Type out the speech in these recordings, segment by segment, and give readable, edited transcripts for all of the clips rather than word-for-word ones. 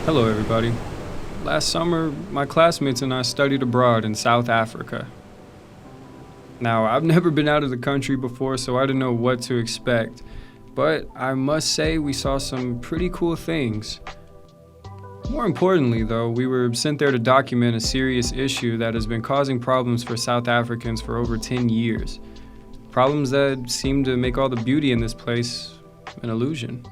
Hello, everybody. Last summer, my classmates and I studied abroad in South Africa. Now, I've never been out of the country before, so I didn't know what to expect, but I must say we saw some pretty cool things. More importantly, though, we were sent there to document a serious issue that has been causing problems for South Africans for over 10 years. Problems that seem to make all the beauty in this place an illusion.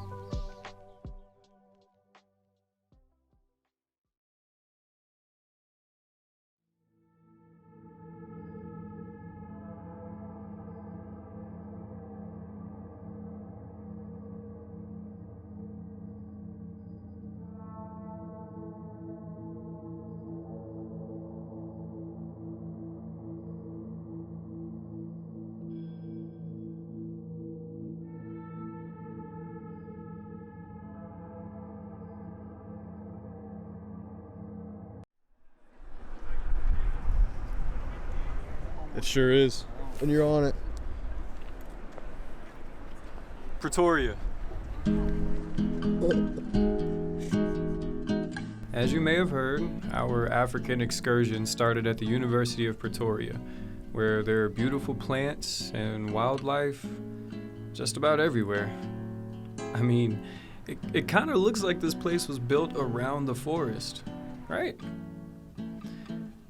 It sure is. And you're on it. Pretoria. As you may have heard, our African excursion started at the University of Pretoria, where there are beautiful plants and wildlife just about everywhere. I mean, it kind of looks like this place was built around the forest, right?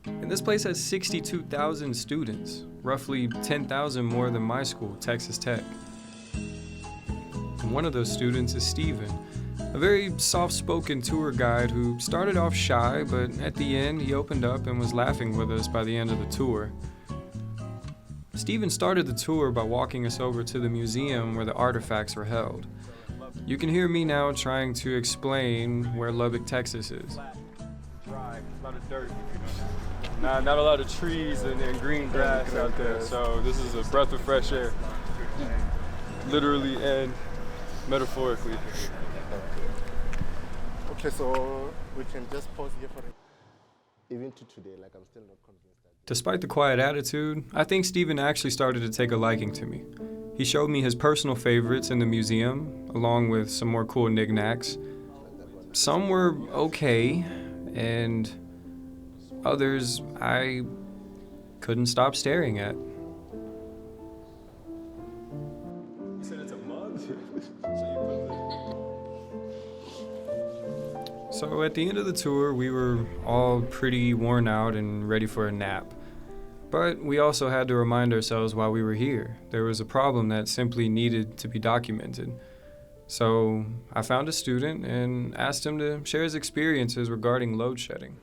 And this place has 62,000 students, roughly 10,000 more than my school, Texas Tech. And one of those students is Steven, a very soft-spoken tour guide who started off shy, but at the end he opened up and was laughing with us by the end of the tour. Steven started the tour by walking us over to the museum where the artifacts were held. You can hear me now trying to explain where Lubbock, Texas is. Right, a lot of dirt. Not a lot of trees and green grass out there, so this is a breath of fresh air. Literally and metaphorically. Okay, so we can just pause here for it. Even to today, like I'm still not convinced that. Despite the quiet attitude, I think Steven actually started to take a liking to me. He showed me his personal favorites in the museum, along with some more cool knickknacks. Some were okay, and others I couldn't stop staring at. You said it's a mug? So at the end of the tour, we were all pretty worn out and ready for a nap. But we also had to remind ourselves while we were here, there was a problem that simply needed to be documented. So I found a student and asked him to share his experiences regarding load shedding.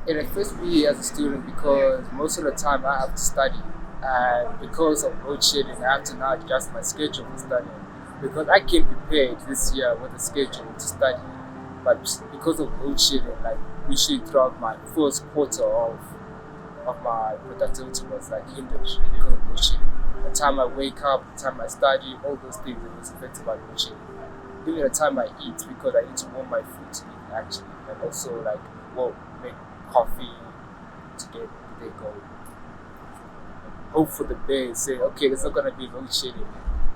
It affects me as a student because most of the time I have to study, and because of load shedding, I have to now adjust my schedule for studying because I came prepared this year with a schedule to study, but because of load shedding, like usually throughout my first quarter of my productivity was like hindered because of load shedding. The time I wake up, the time I study, all those things it was affected by load shedding. Even the time I eat because I need to warm my food to eat actually, and also like make coffee to get the day going. Hope for the day, say, okay, there's not gonna be load shedding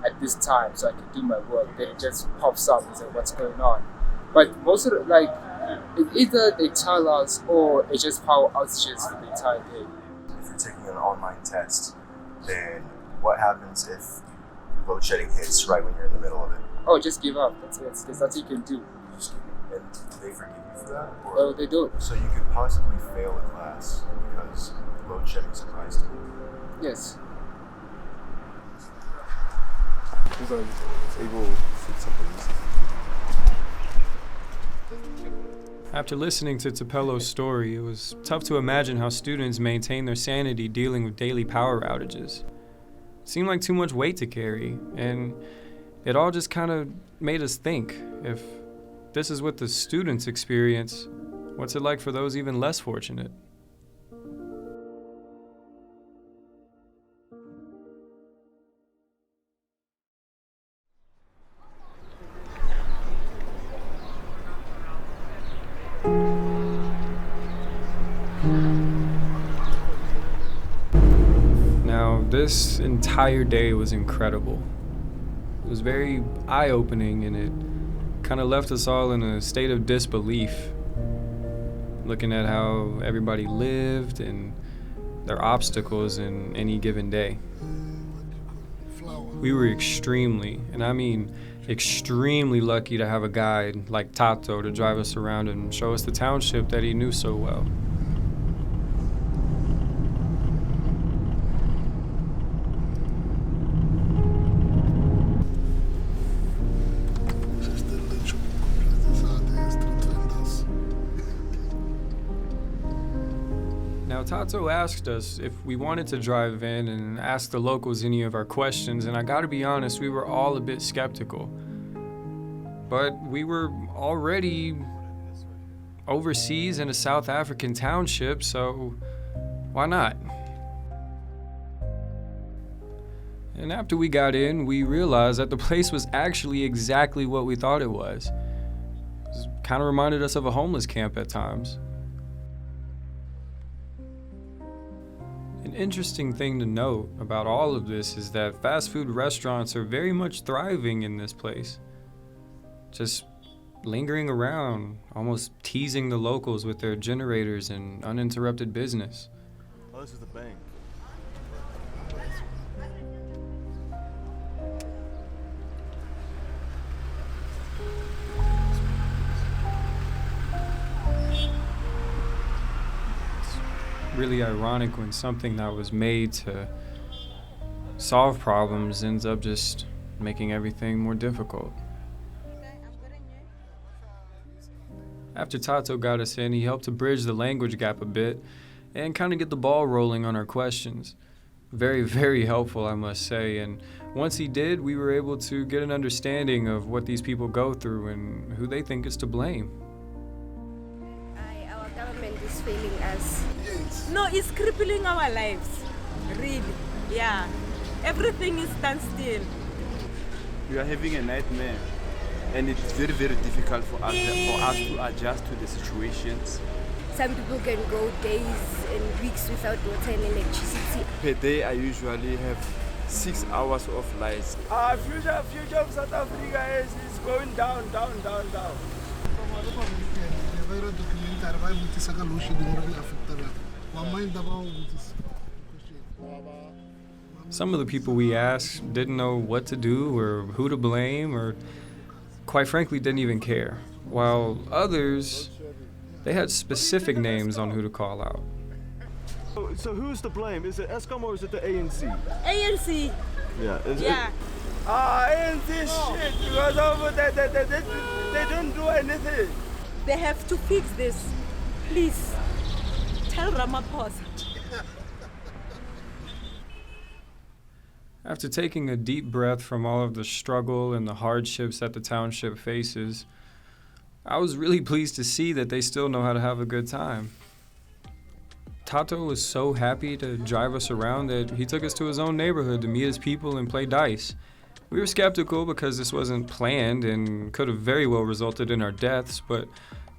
at this time, so I can do my work. Then it just pops up and say, what's going on? But most of the it's either they tell us or it's just power outages for the entire day. If you're taking an online test, then what happens if load shedding hits right when you're in the middle of it? Oh, just give up. That's it. That's what you can do. And do they forgive you for that? Or, No, they don't. So you could possibly fail a class because load shedding surprised you. Yes. Because I was able to fit something. After listening to Tapello's story, it was tough to imagine how students maintain their sanity dealing with daily power outages. It seemed like too much weight to carry, and it all just kind of made us think, if this is what the students experience, what's it like for those even less fortunate? Now, this entire day was incredible. It was very eye-opening, and it kind of left us all in a state of disbelief, looking at how everybody lived and their obstacles in any given day. We were extremely, and I mean extremely lucky to have a guide like Tato to drive us around and show us the township that he knew so well. Now, Tato asked us if we wanted to drive in and ask the locals any of our questions, and I gotta be honest, we were all a bit skeptical. But we were already overseas in a South African township, so why not? And after we got in, we realized that the place was actually exactly what we thought it was. It kind of reminded us of a homeless camp at times. An interesting thing to note about all of this is that fast food restaurants are very much thriving in this place. Just lingering around, almost teasing the locals with their generators and uninterrupted business. Oh, this is the bank. Really ironic when something that was made to solve problems ends up just making everything more difficult. After Tato got us in, he helped to bridge the language gap a bit and kind of get the ball rolling on our questions. Very, very helpful, I must say, and once he did, we were able to get an understanding of what these people go through and who they think is to blame. Our government is failing us. No, it's crippling our lives. Really. Yeah. Everything is standstill. We are having a nightmare. And it's very, very difficult for us to adjust to the situations. Some people can go days and weeks without water and electricity. Per day, I usually have 6 hours of light. Future of South Africa is going down. Some of the people we asked didn't know what to do or who to blame, or quite frankly didn't even care, while others, they had specific names on who to call out. So who's to blame? Is it Eskom or is it the ANC? ANC. Yeah. Yeah. ANC shit, because of they don't do anything. They have to fix this. Please. Tell Ramaphosa. After taking a deep breath from all of the struggle and the hardships that the township faces, I was really pleased to see that they still know how to have a good time. Tato was so happy to drive us around that he took us to his own neighborhood to meet his people and play dice. We were skeptical because this wasn't planned and could have very well resulted in our deaths, but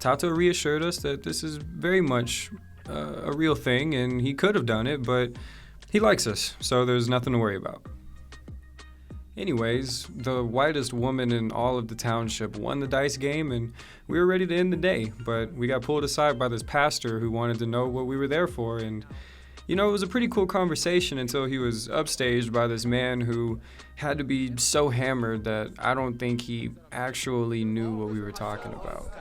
Tato reassured us that this is very much a real thing and he could have done it, but he likes us, so there's nothing to worry about. Anyways, the whitest woman in all of the township won the dice game and we were ready to end the day, but we got pulled aside by this pastor who wanted to know what we were there for, and you know, it was a pretty cool conversation until he was upstaged by this man who had to be so hammered that I don't think he actually knew what we were talking about.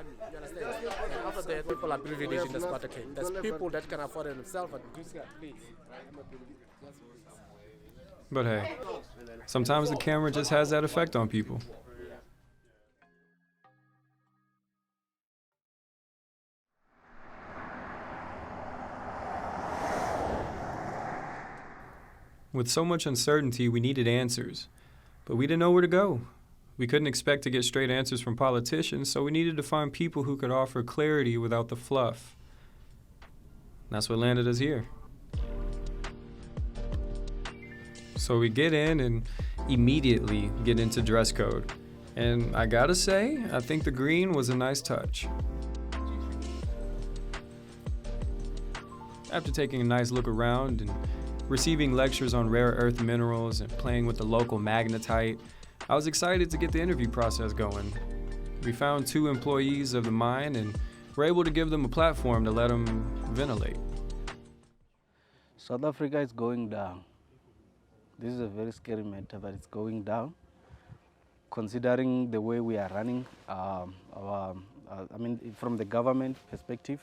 After that, people are privileged in this part of Cape. There's people that can afford it themselves, but please. But hey, sometimes the camera just has that effect on people. With so much uncertainty, we needed answers, but we didn't know where to go. We couldn't expect to get straight answers from politicians, so we needed to find people who could offer clarity without the fluff. That's what landed us here. So we get in and immediately get into dress code. And I gotta say, I think the green was a nice touch. After taking a nice look around and receiving lectures on rare earth minerals and playing with the local magnetite, I was excited to get the interview process going. We found 2 employees of the mine and were able to give them a platform to let them ventilate. South Africa is going down. This is a very scary matter, but it's going down. Considering the way we are running, from the government perspective,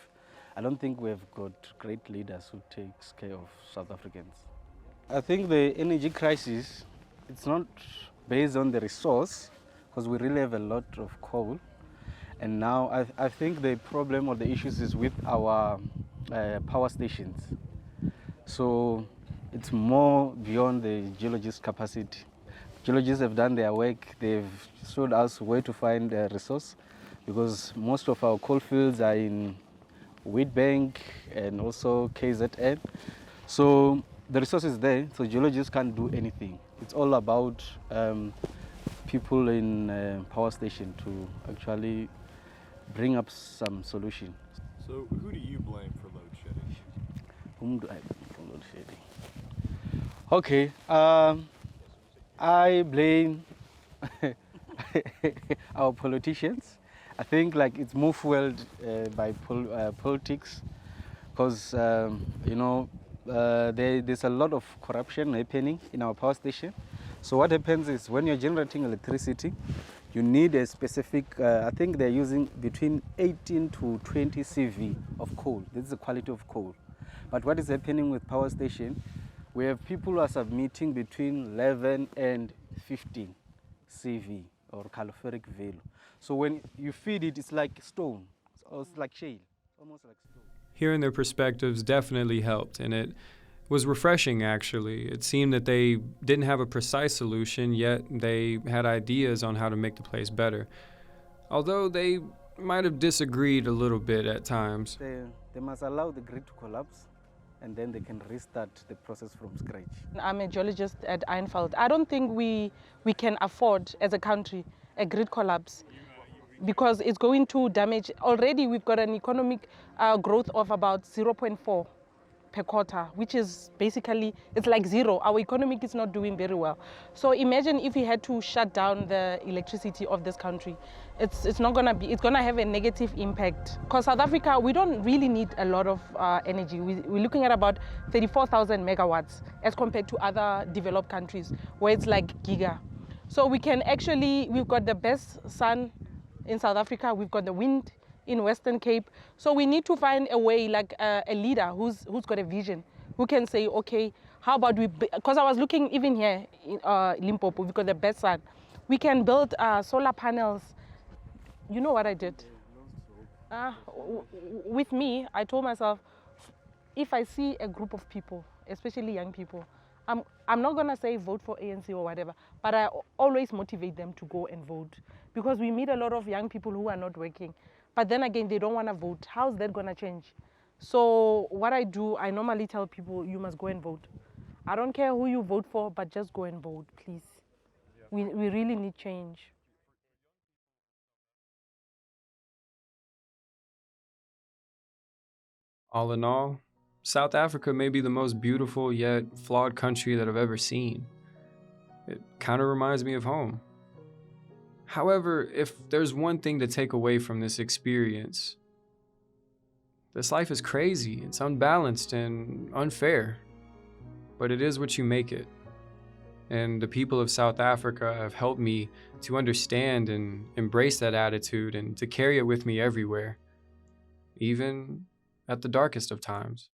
I don't think we have got great leaders who takes care of South Africans. I think the energy crisis, it's not based on the resource, because we really have a lot of coal. And now I think the problem or the issues is with our power stations. So it's more beyond the geologist capacity. Geologists have done their work. They've showed us where to find the resource, because most of our coal fields are in Wheatbank and also KZN. So the resource is there, so geologists can't do anything. It's all about people in power station to actually bring up some solution. So who do you blame for load shedding? Whom do I blame for load shedding? Okay, I blame our politicians. I think it's more fueled by politics, because there's a lot of corruption happening in our power station. So what happens is, when you're generating electricity, you need a specific, I think they're using between 18 to 20 CV of coal. This is the quality of coal. But what is happening with power station, we have people who are submitting between 11 and 15 CV or calorific value. So when you feed it, it's like stone, or it's like shale, almost like stone. Hearing their perspectives definitely helped, and it was refreshing, actually. It seemed that they didn't have a precise solution, yet they had ideas on how to make the place better. Although they might have disagreed a little bit at times. They must allow the grid to collapse, and then they can restart the process from scratch. I'm a geologist at Einfeld. I don't think we can afford, as a country, a grid collapse, because it's going to damage. Already we've got an economic growth of about 0.4 per quarter, which is basically, it's like zero. Our economy is not doing very well. So imagine if we had to shut down the electricity of this country. It's gonna have a negative impact. Because South Africa, we don't really need a lot of energy. We're looking at about 34,000 megawatts as compared to other developed countries where it's like giga. So we've got the best sun in South Africa, we've got the wind in Western Cape. So we need to find a way, like a leader who's got a vision, who can say, okay, how about because I was looking even here in Limpopo, we've got the best sun. We can build solar panels. You know what I did? With me, I told myself, if I see a group of people, especially young people, I'm not gonna say vote for ANC or whatever, but I always motivate them to go and vote, because we meet a lot of young people who are not working. But then again, they don't want to vote. How's that going to change? So what I do, I normally tell people, you must go and vote. I don't care who you vote for, but just go and vote, please. We really need change. All in all, South Africa may be the most beautiful yet flawed country that I've ever seen. It kind of reminds me of home. However, if there's one thing to take away from this experience, this life is crazy, it's unbalanced and unfair, but it is what you make it. And the people of South Africa have helped me to understand and embrace that attitude and to carry it with me everywhere, even at the darkest of times.